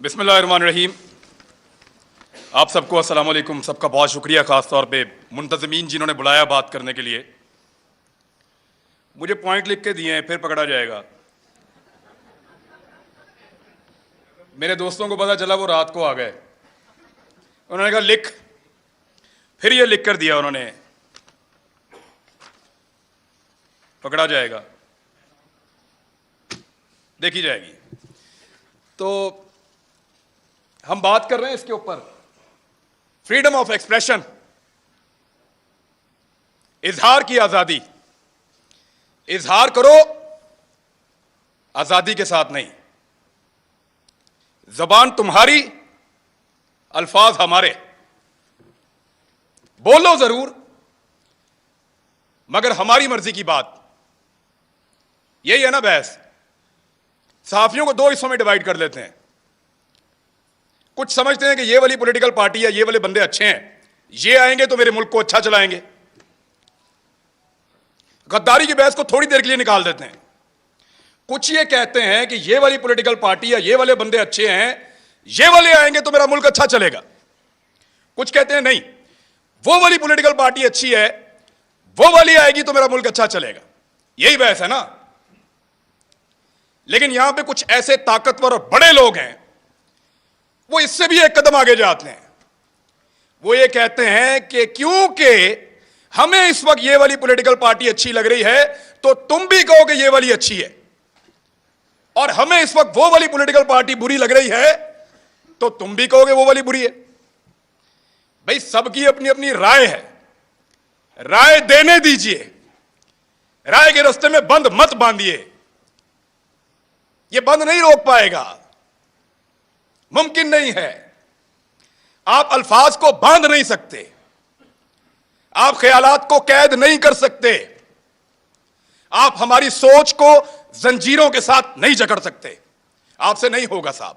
बिस्मिल्लाहिर्रहमानिर्रहीम। आप सबको अस्सलाम वालेकुम। सबका बहुत शुक्रिया, ख़ास तौर पे मुंतज़मीन जिन्होंने बुलाया बात करने के लिए। मुझे पॉइंट लिख के दिए हैं, फिर पकड़ा जाएगा। मेरे दोस्तों को पता चला, वो रात को आ गए। उन्होंने कहा लिख, फिर ये लिख कर दिया उन्होंने, पकड़ा जाएगा, देखी जाएगी। तो हम बात कर रहे हैं इसके ऊपर, फ्रीडम ऑफ एक्सप्रेशन, इजहार की आजादी। इजहार करो, आजादी के साथ नहीं। जबान तुम्हारी, अल्फाज हमारे। बोलो जरूर, मगर हमारी मर्जी की बात। यही है ना बहस। सहाफियों को दो हिस्सों में डिवाइड कर देते हैं। कुछ समझते हैं कि ये वाली पॉलिटिकल पार्टी या ये वाले बंदे अच्छे हैं, ये आएंगे तो मेरे मुल्क को अच्छा चलाएंगे। गद्दारी की बहस को थोड़ी देर के लिए निकाल देते हैं। कुछ ये कहते हैं कि ये वाली पॉलिटिकल पार्टी या ये वाले बंदे अच्छे हैं, ये वाले आएंगे तो मेरा मुल्क अच्छा चलेगा। कुछ कहते हैं नहीं, वो वाली पॉलिटिकल पार्टी अच्छी है, वो वाली आएगी तो मेरा मुल्क अच्छा चलेगा। यही बहस है ना। लेकिन यहां पे कुछ ऐसे ताकतवर और बड़े लोग हैं, वो इससे भी एक कदम आगे जाते हैं। वो ये कहते हैं कि क्योंकि हमें इस वक्त ये वाली पॉलिटिकल पार्टी अच्छी लग रही है, तो तुम भी कहोगे ये वाली अच्छी है, और हमें इस वक्त वो वाली पॉलिटिकल पार्टी बुरी लग रही है, तो तुम भी कहोगे वो वाली बुरी है। भाई, सबकी अपनी अपनी राय है, राय देने दीजिए। राय के रास्ते में बंद मत बांधिए, ये बंद नहीं रोक पाएगा, मुमकिन नहीं है। आप अल्फाज को बांध नहीं सकते, आप ख्यालात को कैद नहीं कर सकते, आप हमारी सोच को जंजीरों के साथ नहीं जकड़ सकते। आपसे नहीं होगा साहब।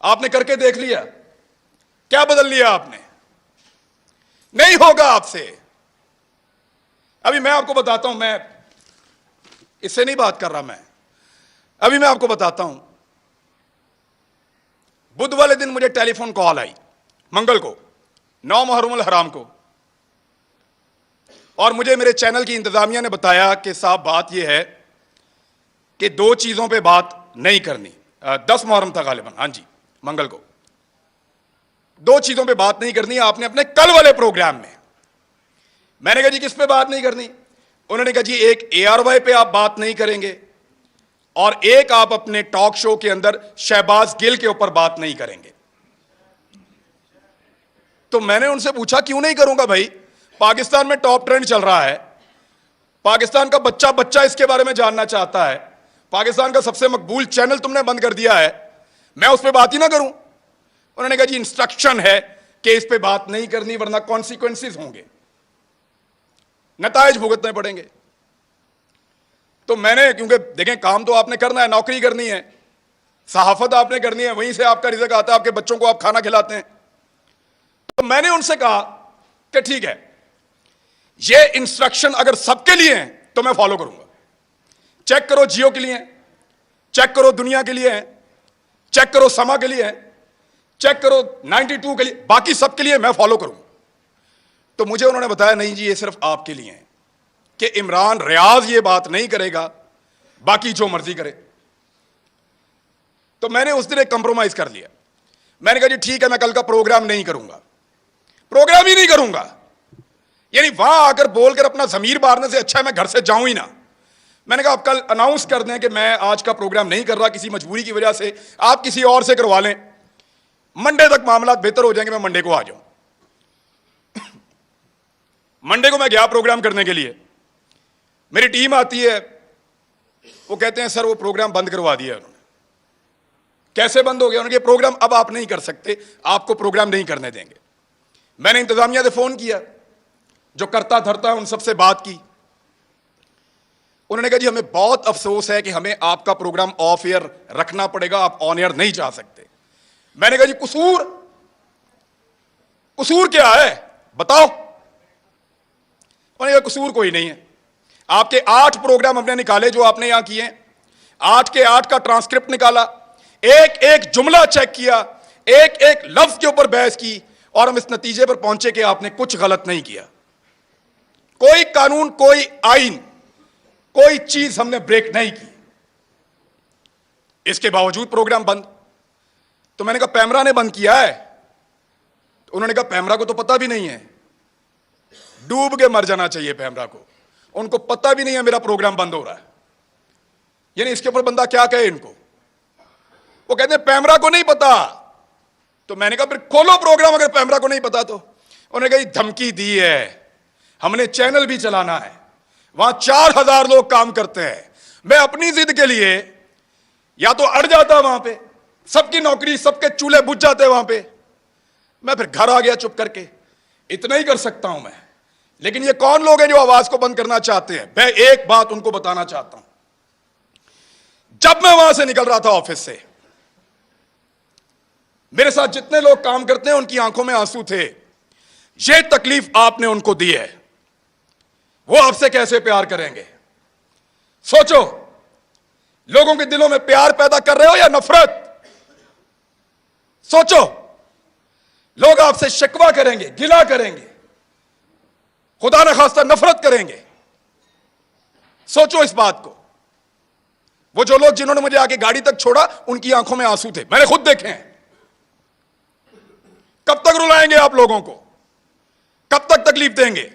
आपने करके देख लिया, क्या बदल लिया आपने? नहीं होगा आपसे। अभी मैं आपको बताता हूं, मैं इससे नहीं बात कर रहा, अभी मैं आपको बताता हूं। बुध वाले दिन मुझे टेलीफोन कॉल आई, मंगल को, 9 मुहर्रम हराम को, और मुझे मेरे चैनल की इंतजामिया ने बताया कि साहब बात यह है कि 2 चीजों पे बात नहीं करनी। 10 मुहर्रम था गालिबन, हाँ जी, मंगल को। 2 चीजों पे बात नहीं करनी आपने अपने कल वाले प्रोग्राम में। मैंने कहा जी किस पे बात नहीं करनी? उन्होंने कहा जी एक ARY पे आप बात नहीं करेंगे, और एक आप अपने टॉक शो के अंदर शहबाज गिल के ऊपर बात नहीं करेंगे। तो मैंने उनसे पूछा क्यों नहीं करूंगा भाई? पाकिस्तान में टॉप ट्रेंड चल रहा है, पाकिस्तान का बच्चा बच्चा इसके बारे में जानना चाहता है, पाकिस्तान का सबसे मकबूल चैनल तुमने बंद कर दिया है, मैं उस पर बात ही ना करूं? उन्होंने कहा जी इंस्ट्रक्शन है कि इस पे बात नहीं करनी, वरना कॉन्सिक्वेंसेस होंगे, नतायज भुगतने पड़ेंगे। तो मैंने, क्योंकि देखें काम तो आपने करना है, नौकरी करनी है, सहाफत आपने करनी है, वहीं से आपका रिज़्क आता है, आपके बच्चों को आप खाना खिलाते हैं। तो मैंने उनसे कहा कि ठीक है, ये इंस्ट्रक्शन अगर सबके लिए हैं तो मैं फॉलो करूंगा। चेक करो जियो के लिए हैं, चेक करो दुनिया के लिए हैं, चेक करो समा के लिए हैं, चेक करो 92 के लिए, बाकी सबके लिए मैं फॉलो करूंगा। तो मुझे उन्होंने बताया नहीं जी, ये सिर्फ आपके लिए है कि इमरान रियाज ये बात नहीं करेगा, बाकी जो मर्जी करे। तो मैंने उस दिन एक कंप्रोमाइज कर लिया। मैंने कहा जी ठीक है, मैं कल का प्रोग्राम नहीं करूंगा, प्रोग्राम ही नहीं करूंगा। यानी वहां आकर बोलकर अपना जमीर मारने से अच्छा है मैं घर से जाऊं ही ना। मैंने कहा आप कल अनाउंस कर दें कि मैं आज का प्रोग्राम नहीं कर रहा, किसी मजबूरी की वजह से, आप किसी और से करवा लें, मंडे तक मामला बेहतर हो जाएंगे, मैं मंडे को आ जाऊं। मंडे को मैं गया प्रोग्राम करने के लिए, मेरी टीम आती है, वो कहते हैं सर वो प्रोग्राम बंद करवा दिया उन्होंने। कैसे बंद हो गया? उन्होंने कहा प्रोग्राम अब आप नहीं कर सकते, आपको प्रोग्राम नहीं करने देंगे। मैंने इंतजामिया से फोन किया, जो करता धरता है उन सबसे बात की। उन्होंने कहा जी हमें बहुत अफसोस है कि हमें आपका प्रोग्राम ऑफ एयर रखना पड़ेगा, आप ऑन एयर नहीं जा सकते। मैंने कहा जी कसूर क्या है बताओ? उन्होंने कहा कसूर कोई नहीं है, आपके 8 प्रोग्राम हमने निकाले जो आपने यहां किए, 8 के 8 का ट्रांसक्रिप्ट निकाला, एक एक जुमला चेक किया, एक एक लफ्ज के ऊपर बहस की, और हम इस नतीजे पर पहुंचे कि आपने कुछ गलत नहीं किया। कोई कानून, कोई आइन, कोई चीज हमने ब्रेक नहीं की। इसके बावजूद प्रोग्राम बंद। तो मैंने कहा पैमरा ने बंद किया है। तो उन्होंने कहा पैमरा को तो पता भी नहीं है, डूब के मर जाना चाहिए पैमरा को, उनको पता भी नहीं है मेरा प्रोग्राम बंद हो रहा है। यानी इसके ऊपर बंदा क्या कहे इनको? वो कहते हैं पैमरा को नहीं पता। तो मैंने कहा फिर खोलो प्रोग्राम अगर पैमरा को नहीं पता तो। उन्होंने कहा धमकी दी है, हमने चैनल भी चलाना है, वहां 4000 लोग काम करते हैं। मैं अपनी जिद के लिए या तो अड़ जाता वहां पे, सबकी नौकरी, सबके चूल्हे बुझ जाते वहां पे, मैं फिर घर आ गया चुप करके। इतना ही कर सकता हूं मैं। लेकिन ये कौन लोग हैं जो आवाज को बंद करना चाहते हैं? मैं एक बात उनको बताना चाहता हूं। जब मैं वहां से निकल रहा था ऑफिस से, मेरे साथ जितने लोग काम करते हैं उनकी आंखों में आंसू थे। ये तकलीफ आपने उनको दी है, वो आपसे कैसे प्यार करेंगे? सोचो, लोगों के दिलों में प्यार पैदा कर रहे हो या नफरत? सोचो, लोग आपसे शिकवा करेंगे, गिला करेंगे, खुदा न खास्ता नफरत करेंगे। सोचो इस बात को। वो जो लोग जिन्होंने मुझे आके गाड़ी तक छोड़ा, उनकी आंखों में आंसू थे, मैंने खुद देखे हैं। कब तक रुलाएंगे आप लोगों को? कब तक तकलीफ देंगे?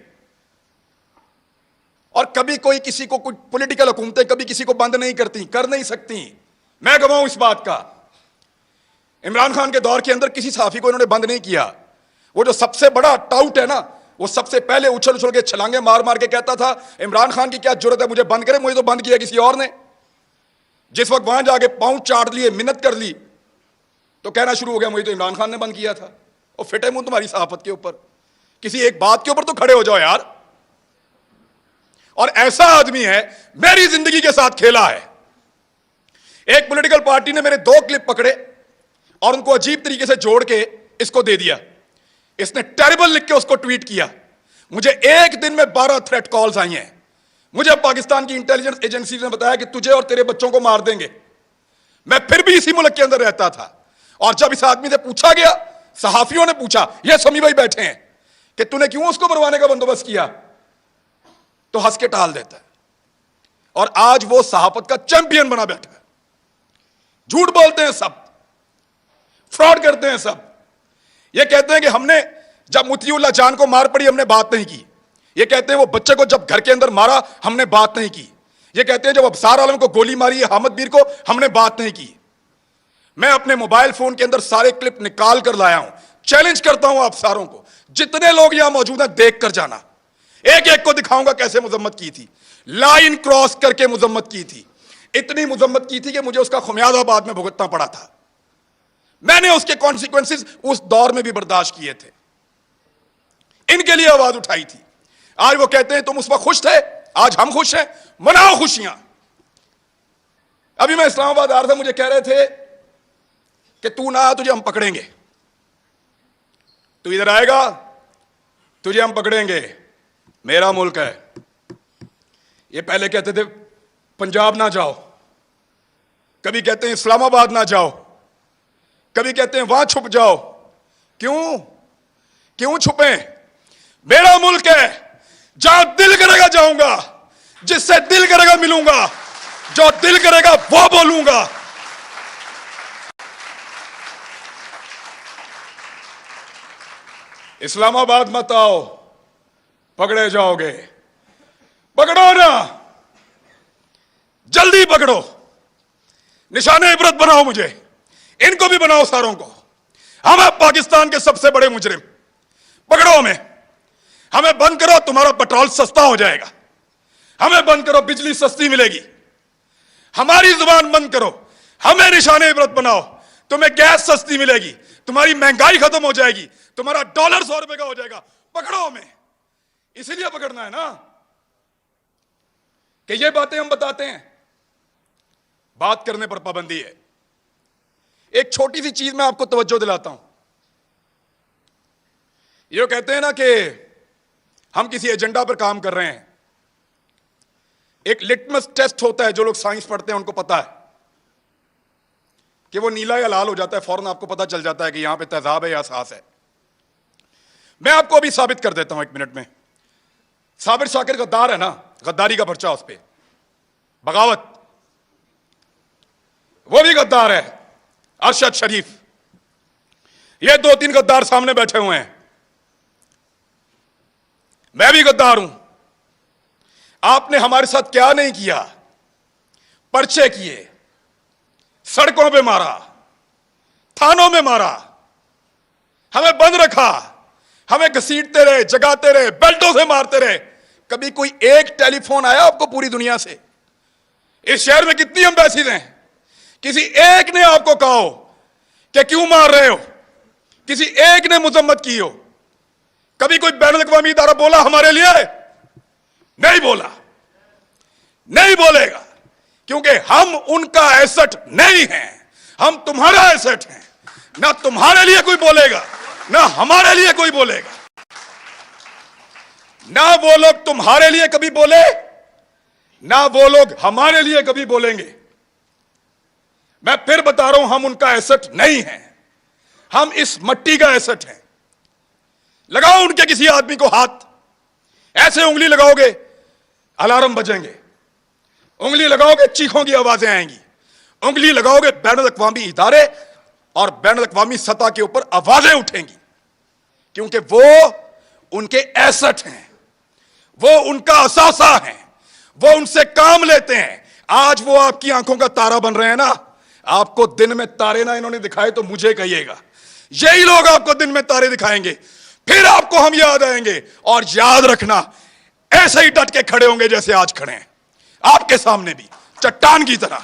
और कभी कोई किसी को, कुछ पॉलिटिकल हुकूमतें कभी किसी को बंद नहीं करती, कर नहीं सकती। मैं गवाह हूं इस बात का। इमरान खान के दौर के अंदर किसी सहाफी को इन्होंने बंद नहीं किया। वो जो सबसे बड़ा टाउट है ना, वो सबसे पहले उछल उछल के छलांगे मार मार के कहता था इमरान खान की क्या जरूरत है मुझे बंद करे, मुझे तो बंद किया किसी और ने। जिस वक्त वहां जाके पांव चाट लिए, मिन्नत कर ली, तो कहना शुरू हो गया मुझे तो इमरान खान ने बंद किया था। और फिटे मुंह तुम्हारी सहाफत के ऊपर, किसी एक बात के ऊपर तो खड़े हो जाओ यार। और ऐसा आदमी है, मेरी जिंदगी के साथ खेला है। एक पॉलिटिकल पार्टी ने मेरे 2 क्लिप पकड़े और उनको अजीब तरीके से जोड़ के इसको दे दिया। इसने टेरिबल लिख के उसको ट्वीट किया। मुझे एक दिन में 12 थ्रेट कॉल्स आई हैं। मुझे पाकिस्तान की इंटेलिजेंस एजेंसी ने बताया कि तुझे और तेरे बच्चों को मार देंगे। मैं फिर भी इसी मुल्क के अंदर रहता था। और जब इस आदमी से पूछा गया, सहाफियों ने पूछा, ये समी भाई बैठे हैं, कि तूने क्यों उसको मरवाने का बंदोबस्त किया, तो हंस के टाल देता है। और आज वो सहाफत का चैंपियन बना बैठा है। झूठ बोलते हैं सब, फ्रॉड करते हैं सब। ये कहते हैं कि हमने जब मुतीउल्लाह जान को मार पड़ी हमने बात नहीं की। ये कहते हैं वो बच्चे को जब घर के अंदर मारा हमने बात नहीं की। ये कहते हैं जब अबसार आलम को गोली मारी है हामिद मीर को, हमने बात नहीं की। मैं अपने मोबाइल फोन के अंदर सारे क्लिप निकाल कर लाया हूं। चैलेंज करता हूं आप सारों को, जितने लोग यहां मौजूद हैं देख कर जाना। एक एक को दिखाऊंगा कैसे मुजम्मत की थी, लाइन क्रॉस करके मुजम्मत की थी। इतनी मुजम्मत की थी कि मुझे उसका खुमियाजा बाद में भुगतना पड़ा था। मैंने उसके कॉन्सिक्वेंसेस उस दौर में भी बर्दाश्त किए थे, इनके लिए आवाज उठाई थी। आज वो कहते हैं तुम उस वक्त खुश थे, आज हम खुश हैं, मनाओ खुशियां। अभी मैं इस्लामाबाद आ रहा था, मुझे कह रहे थे कि तू ना आ, तुझे हम पकड़ेंगे, तू इधर आएगा तुझे हम पकड़ेंगे, मेरा मुल्क है। ये पहले कहते थे पंजाब ना जाओ, कभी कहते हैं इस्लामाबाद ना जाओ, कभी कहते हैं वहां छुप जाओ। क्यों क्यों छुपे? मेरा मुल्क है, जहां दिल करेगा जाऊंगा, जिससे दिल करेगा मिलूंगा, जो दिल करेगा वो बोलूंगा। इस्लामाबाद मत आओ, पकड़े जाओगे। पकड़ो ना, जल्दी पकड़ो, निशाने इबरत बनाओ, मुझे इनको भी बनाओ, सारों को। हम हैं पाकिस्तान के सबसे बड़े मुजरिम, पकड़ो हमें बंद करो, तुम्हारा पेट्रोल सस्ता हो जाएगा। हमें बंद करो, बिजली सस्ती मिलेगी। हमारी जुबान बंद करो, हमें निशाने इबरत बनाओ, तुम्हें गैस सस्ती मिलेगी, तुम्हारी महंगाई खत्म हो जाएगी, तुम्हारा डॉलर 100 रुपए का हो जाएगा। पकड़ो हमें, इसीलिए पकड़ना है ना कि ये बातें हम बताते हैं। बात करने पर पाबंदी है। एक छोटी सी चीज मैं आपको तवज्जो दिलाता हूं। ये कहते हैं ना कि हम किसी एजेंडा पर काम कर रहे हैं। एक लिटमस टेस्ट होता है, जो लोग साइंस पढ़ते हैं उनको पता है। कि वो नीला या लाल हो जाता है, फौरन आपको पता चल जाता है कि यहां पे तेजाब है या सास है। मैं आपको अभी साबित कर देता हूं 1 मिनट में। साबिर शाकिर गद्दार है ना, गद्दारी का पर्चा उस पर, बगावत, वो भी गद्दार है। अरशद शरीफ, ये 2-3 गद्दार सामने बैठे हुए हैं। मैं भी गद्दार हूं। आपने हमारे साथ क्या नहीं किया, पर्चे किए, सड़कों पे मारा, थानों में मारा, हमें बंद रखा, हमें घसीटते रहे, जगाते रहे, बेल्टों से मारते रहे। कभी कोई एक टेलीफोन आया आपको पूरी दुनिया से? इस शहर में कितनी एम्बेसीज हैं, किसी एक ने आपको कहा हो कि क्यों मार रहे हो? किसी एक ने मुजम्मत की हो? कभी कोई बैनुल-अक़वामी इदारा बोला हमारे लिए? नहीं बोला, नहीं बोलेगा, क्योंकि हम उनका एसेट नहीं हैं, हम तुम्हारा एसेट हैं। ना तुम्हारे लिए कोई बोलेगा, ना हमारे लिए कोई बोलेगा। ना वो लोग तुम्हारे लिए कभी बोले, ना वो लोग हमारे लिए कभी बोलेंगे। मैं फिर बता रहा हूं, हम उनका एसेट नहीं हैं, हम इस मट्टी का एसेट हैं। लगाओ उनके किसी आदमी को हाथ, ऐसे उंगली लगाओगे अलार्म बजेंगे, उंगली लगाओगे चीखों की आवाजें आएंगी, उंगली लगाओगे बैनुल-अक़वामी इदारे और बैनुल-अक़वामी सतह के ऊपर आवाजें उठेंगी, क्योंकि वो उनके एसेट हैं, वो उनका असासा है, वो उनसे काम लेते हैं। आज वो आपकी आंखों का तारा बन रहे हैं ना। आपको दिन में तारे ना इन्होंने दिखाए तो मुझे कहिएगा, यही लोग आपको दिन में तारे दिखाएंगे, फिर आपको हम याद आएंगे। और याद रखना, ऐसे ही डट के खड़े होंगे जैसे आज खड़े हैं, आपके सामने भी चट्टान की तरह।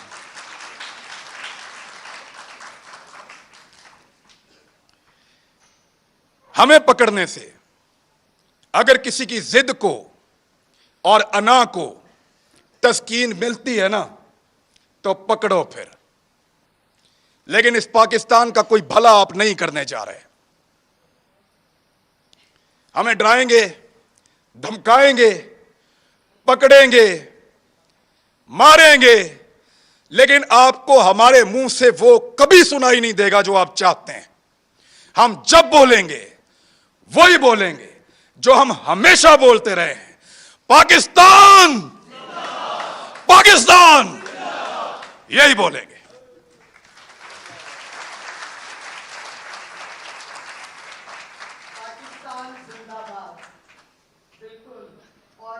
हमें पकड़ने से अगर किसी की जिद को और अना को तस्कीन मिलती है ना, तो पकड़ो फिर। लेकिन इस पाकिस्तान का कोई भला आप नहीं करने जा रहे। हमें डराएंगे, धमकाएंगे, पकड़ेंगे, मारेंगे, लेकिन आपको हमारे मुंह से वो कभी सुनाई नहीं देगा जो आप चाहते हैं। हम जब बोलेंगे वही बोलेंगे जो हम हमेशा बोलते रहे हैं, पाकिस्तान, पाकिस्तान, यही बोलेंगे। पाकिस्तान जिंदाबाद। बिल्कुल। और